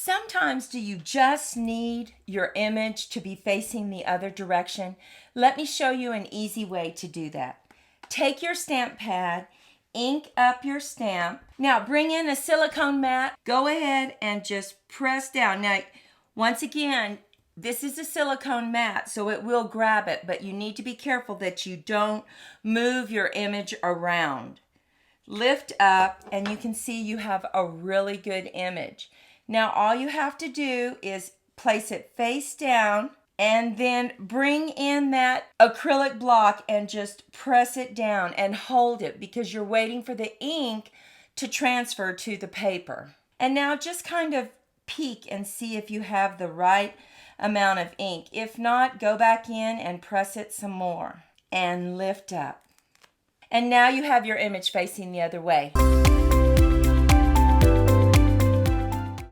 Sometimes do you just need your image to be facing the other direction? Let me show you an easy way to do that. Take your stamp pad, ink up your stamp. Now bring in a silicone mat. Go ahead and just press down. Now, once again, this is a silicone mat, so it will grab it, but you need to be careful that you don't move your image around. Lift up, and you can see you have a really good image. Now all you have to do is place it face down and then bring in that acrylic block and just press it down and hold it because you're waiting for the ink to transfer to the paper. And now just kind of peek and see if you have the right amount of ink. If not, go back in and press it some more and lift up. And now you have your image facing the other way.